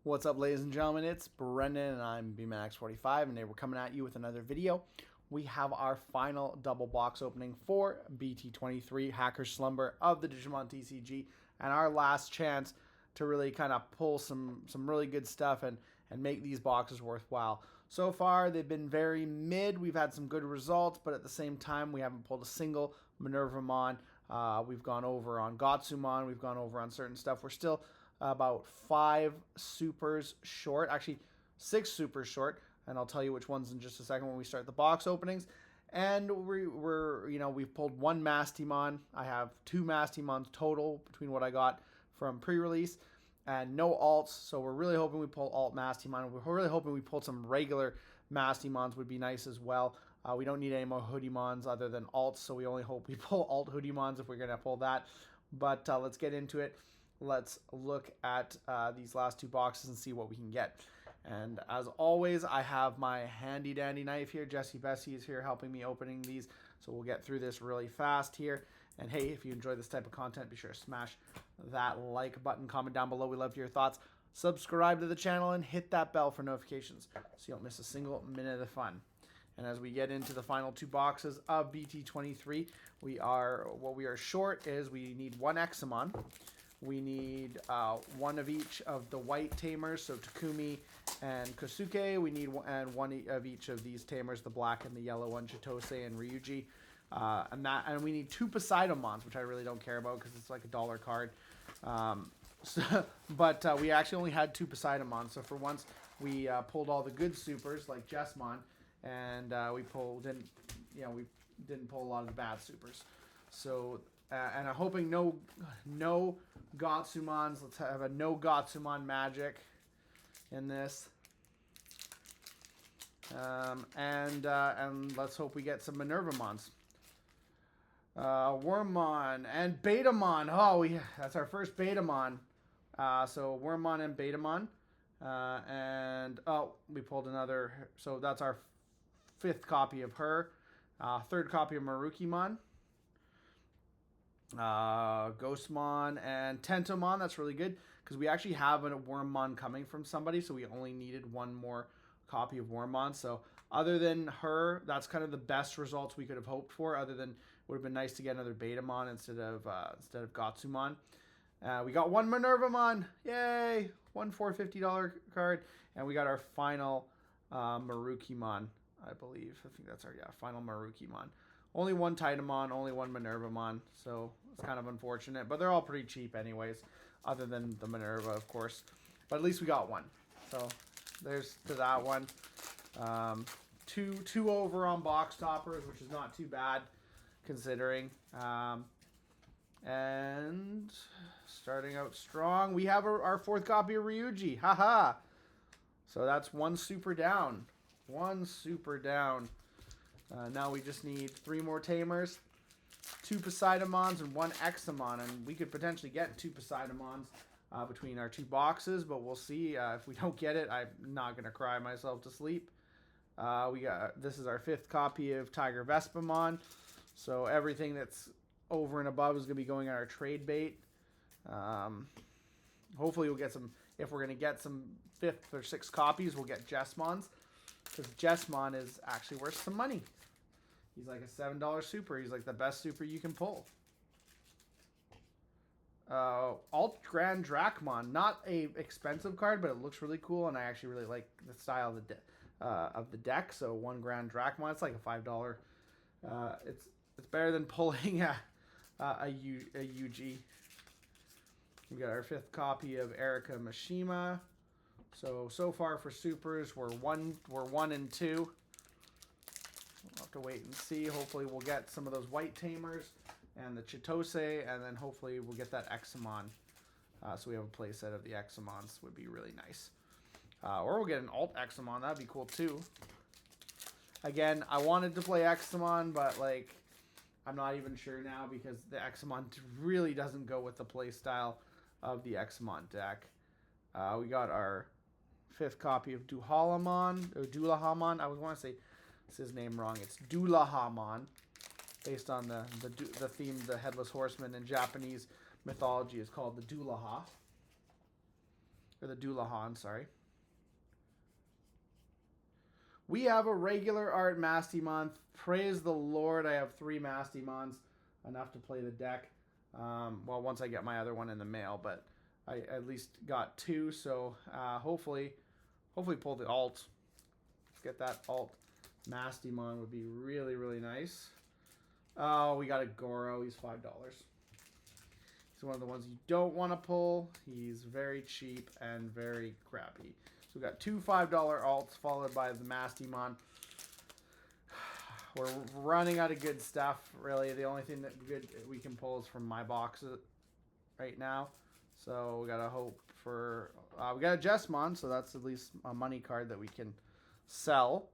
What's up, ladies and gentlemen? It's Brendan and I'm BMax45, and today we're coming at you with another video. We have our final double box opening for BT23 Slumber of the Digimon TCG, and our last chance to really kind of pull some really good stuff and make these boxes worthwhile. So far, they've been very mid. We've had some good results, but at the same time, we haven't pulled a single Minervamon. We've gone over on Gotsumon. We've gone over on certain stuff. We're still about 5 supers short, actually 6 supers short, and I'll tell you which ones in just a second when we start the box openings. And we've pulled one Mastimon. I have 2 Mastimons total between what I got from pre-release, and no alts. So we're really hoping we pull alt Mastimon. We're really hoping we pull some regular Mastimons, would be nice as well. We don't need any more Hoodiemons other than alts, so we only hope we pull alt Hoodiemons if we're gonna pull that. But let's get into it. Let's look at these last 2 boxes and see what we can get. And as always, I have my handy dandy knife here. Jessie Bessie is here helping me opening these, so we'll get through this really fast here. And hey, if you enjoy this type of content, be sure to smash that like button, comment down below. We love to hear your thoughts. Subscribe to the channel and hit that bell for notifications so you don't miss a single minute of the fun. And as we get into the final 2 boxes of BT23, what we are short is we need 1 Examon. We need 1 of each of the white tamers, so Takumi and Kosuke. We need one of each of these tamers, the black and the yellow one, Chitose and Ryuji. And we need 2 Poseidomons, which I really don't care about because it's like a $1 card. But we actually only had 2 Poseidomons, so for once we pulled all the good supers like Jessmon, and we didn't pull a lot of the bad supers. So. And I'm hoping no Gotsumons. Let's have a no Gotsumon magic in this. And let's hope we get some Minervamons. Wormmon and Betamon. Oh, that's our first Betamon. So Wormmon and Betamon. We pulled another. So that's our 5th copy of her. 3rd copy of Marukimon. Ghostmon and Tentomon. That's really good because we actually have a Wormmon coming from somebody, so we only needed 1 more copy of Wormmon. So other than her, that's kind of the best results we could have hoped for. Other than, would have been nice to get another Betamon instead of Gotsumon. We got 1 Minervamon. Yay! 1 $450 card, and we got our final Marukimon, I believe. I think that's our final Marukimon. Only 1 Titamon, only 1 Minervamon, so it's kind of unfortunate. But they're all pretty cheap anyways, other than the Minerva, of course. But at least we got 1. So there's to that one. Two over on box toppers, which is not too bad considering. And starting out strong, we have our 4th copy of Ryuji. Haha! So that's 1 super down. 1 super down. Now we just need 3 more tamers, 2 Poseidomons, and 1 Examon, and we could potentially get 2 Poseidomons between our 2 boxes, but we'll see. If we don't get it, I'm not gonna cry myself to sleep. This is our 5th copy of Tiger Vespamon, so everything that's over and above is gonna be going on our trade bait. Hopefully we'll get some. If we're gonna get some 5th or 6th copies, we'll get Jessmons, because Jessmon is actually worth some money. He's like a $7 super. He's like the best super you can pull. Alt Grand Drachmon. Not a expensive card, but it looks really cool, and I actually really like the style of the deck. So 1 Grand Drachmon. It's like a $5. It's better than pulling a UG. We got our 5th copy of Erika Mishima. So far for supers, we're 1 and 2. We'll have to wait and see. Hopefully we'll get some of those white tamers and the Chitose, and then hopefully we'll get that Examon. So we have a playset of the Examons. Would be really nice. Or we'll get an alt Examon. That'd be cool too. Again, I wanted to play Examon, but like I'm not even sure now because the Examon really doesn't go with the play style of the Examon deck. We got our 5th copy of Dullahamon. I was want to say his name wrong. It's Dullahamon, based on the theme, the Headless Horseman in Japanese mythology is called the Dullaha. or the Doulahan, sorry. We have a regular art Mastimon. Praise the Lord, I have 3 Mastimons, enough to play the deck. Well, once I get my other one in the mail, but I at least got 2, so hopefully pull the alt. Let's get that alt Mastimon would be really, really nice. Oh, we got a Goro. He's $5. He's one of the ones you don't want to pull. He's very cheap and very crappy. So we got 2 $5 alts followed by the Mastimon. We're running out of good stuff, really. The only thing that good we can pull is from my boxes right now. So we got to hope for... we got a Jesmon, so that's at least a money card that we can sell.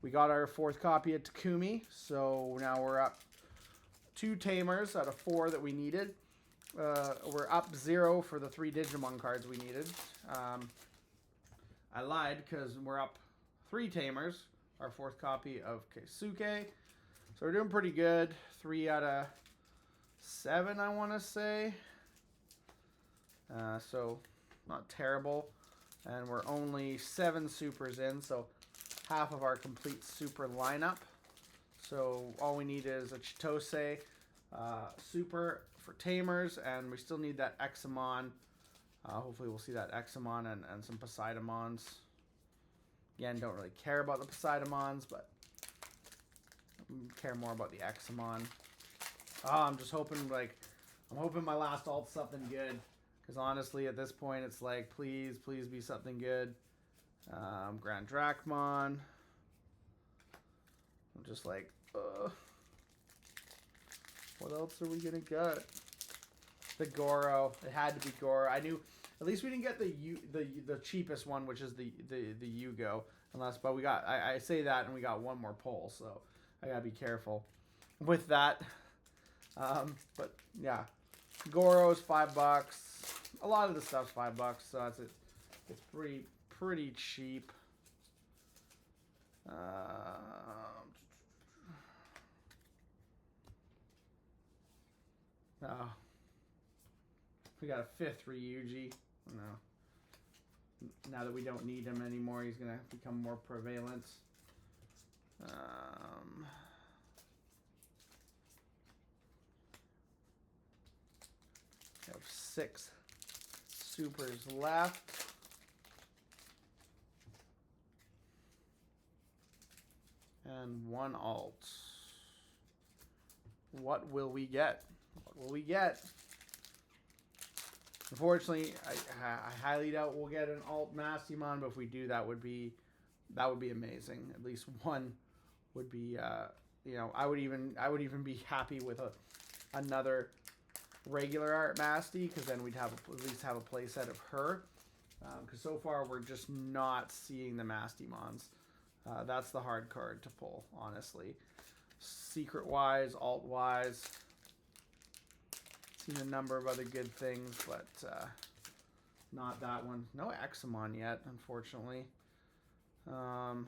We got our 4th copy of Takumi, so now we're up 2 Tamers out of 4 that we needed. We're up 0 for the 3 Digimon cards we needed. I lied because we're up 3 Tamers, our 4th copy of Keisuke. So we're doing pretty good. 3 out of 7, I want to say. So not terrible. And we're only 7 supers in, so half of our complete super lineup. So all we need is a Chitose super for Tamers, and we still need that Examon. Hopefully we'll see that Examon and some Poseidamons. Again, don't really care about the Poseidamons, but care more about the Examon. I'm just hoping, I'm hoping my last alt's something good. Because honestly, at this point, it's like, please be something good. Grand Drachmon. I'm just like, what else are we gonna get? The Goro. It had to be Goro. I knew. At least we didn't get the cheapest one, which is the Yugo. But we got. I say that, and we got 1 more pull, so I gotta be careful with that. But yeah, Goro's $5. A lot of the stuff's $5, so it's pretty cheap. We got a 5th Ryuji. No. Now that we don't need him anymore, he's gonna become more prevalent. We have 6 supers left. And 1 alt. What will we get? What will we get? Unfortunately, I highly doubt we'll get an alt Mastimon, but if we do, that would be amazing. At least 1 would be, you know, I would even be happy with another regular art Masty, because then we'd have at least have a play set of her. Because so far we're just not seeing the Mastimons. That's the hard card to pull, honestly. Secret wise, alt wise. Seen a number of other good things, but not that one. No Examon yet, unfortunately. And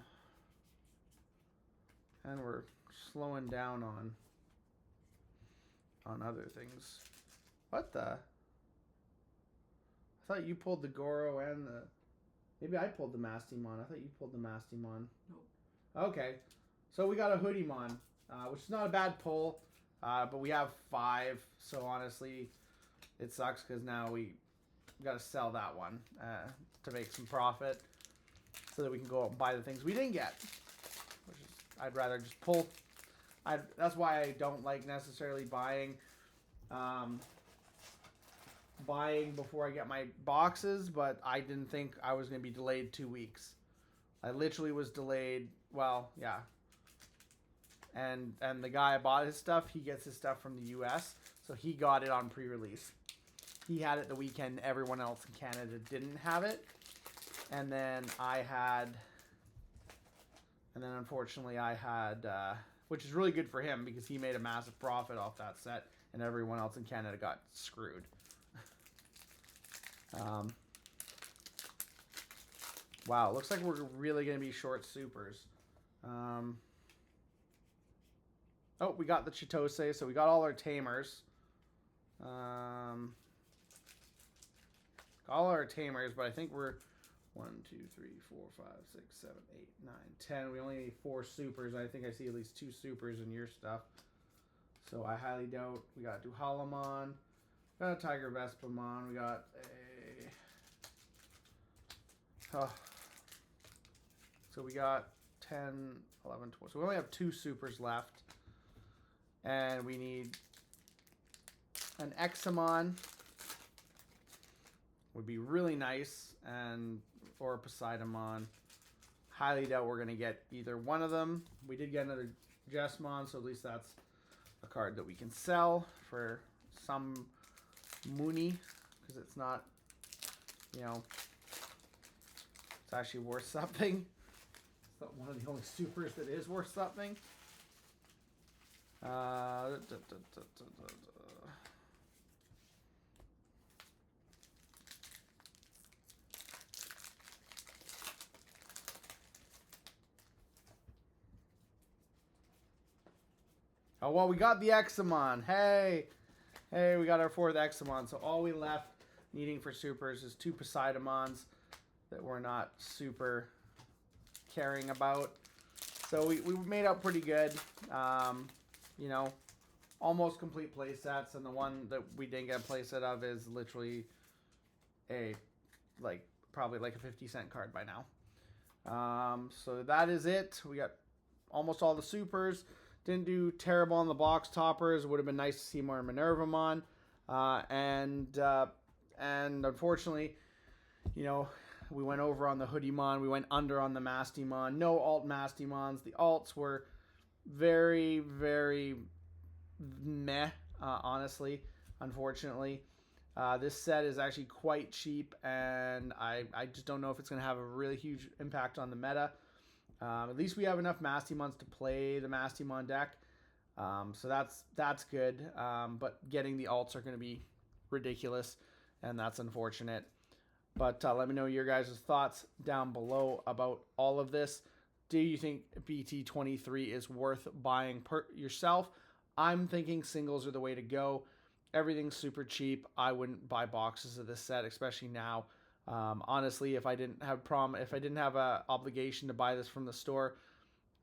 we're slowing down on other things. What the? I thought you pulled the Goro and the... Maybe I pulled the Mastimon. I thought you pulled the Mastimon. Nope. Okay. So we got a Hoodiemon, which is not a bad pull. But we have 5, so honestly, it sucks because now we got to sell that one to make some profit so that we can go out and buy the things we didn't get. Which is, I'd rather just pull. That's why I don't like necessarily buying before I get my boxes, but I didn't think I was going to be delayed 2 weeks. I literally was delayed, well, yeah. And the guy I bought his stuff, he gets his stuff from the US, so he got it on pre-release. He had it the weekend everyone else in Canada didn't have it. And then unfortunately I had, which is really good for him because he made a massive profit off that set and everyone else in Canada got screwed. Wow, looks like we're really going to be short supers. Oh, we got the Chitose, so we got all our Tamers. all our tamers, but I think we're 1, 2, 3, 4, 5, 6, 7, 8, 9, 10. We only need 4 supers. I think I see at least 2 supers in your stuff. So I highly doubt. We got Duhalamon. We got a Tiger Vespamon. We got a... So we got 10, 11, 12. So we only have 2 supers left. And we need an Examon. Would be really nice. And or a Poseidon. Highly doubt we're going to get either one of them. We did get another Jesmon, so at least that's a card that we can sell for some money, because it's not, you know, it's actually worth something. It's not one of the only supers that is worth something. Oh, well, we got the Examon. Hey, we got our 4th Examon. So all we left needing for supers is 2 Poseidons that we're not super caring about. So we made out pretty good. You know, almost complete play sets, and the one that we didn't get a play set of is literally probably like a 50-cent card by now. So that is it. We got almost all the supers. Didn't do terrible on the box toppers. Would have been nice to see more Minervamon. And unfortunately, you know, we went over on the Hoodiemon. We went under on the Mastymon. No alt Mastymons. The alts were very, very meh, honestly, unfortunately. This set is actually quite cheap, and I just don't know if it's going to have a really huge impact on the meta. At least we have enough Mastymons to play the Mastymon deck. So that's good. But getting the alts are going to be ridiculous, and that's unfortunate. But let me know your guys' thoughts down below about all of this. Do you think BT23 is worth buying yourself? I'm thinking singles are the way to go. Everything's super cheap. I wouldn't buy boxes of this set, especially now. Honestly, if I didn't have a obligation to buy this from the store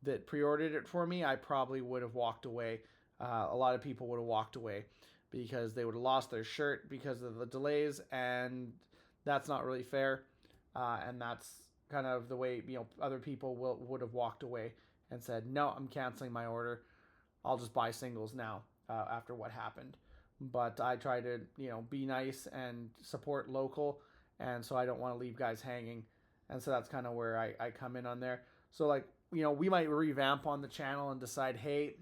that pre-ordered it for me, I probably would have walked away. A lot of people would have walked away because they would have lost their shirt because of the delays, and that's not really fair. And that's kind of the way, you know, other people would have walked away and said, no, I'm canceling my order. I'll just buy singles now after what happened. But I try to, you know, be nice and support local. And so I don't want to leave guys hanging. And so that's kind of where I come in on there. So, like, you know, we might revamp on the channel and decide, hey,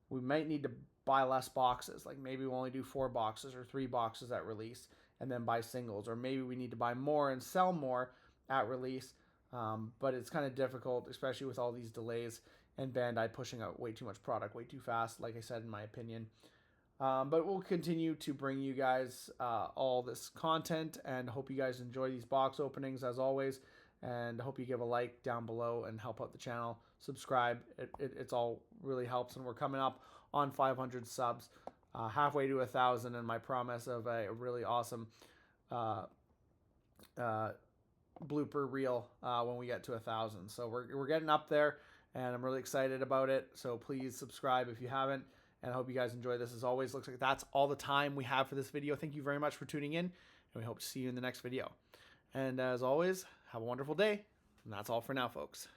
we might need to buy less boxes. Like maybe we'll only do 4 boxes or 3 boxes at release and then buy singles. Or maybe we need to buy more and sell more at release. But it's kind of difficult, especially with all these delays and Bandai pushing out way too much product way too fast, like I said, in my opinion. But we'll continue to bring you guys all this content, and hope you guys enjoy these box openings as always, and hope you give a like down below and help out the channel. Subscribe. It's all really helps, and we're coming up on 500 subs, halfway to 1,000, and my promise of a really awesome blooper reel when we get to 1,000. So we're getting up there, and I'm really excited about it. So please subscribe if you haven't. And I hope you guys enjoy this as always. Looks like that's all the time we have for this video. Thank you very much for tuning in, and we hope to see you in the next video. And as always, have a wonderful day. And that's all for now, folks.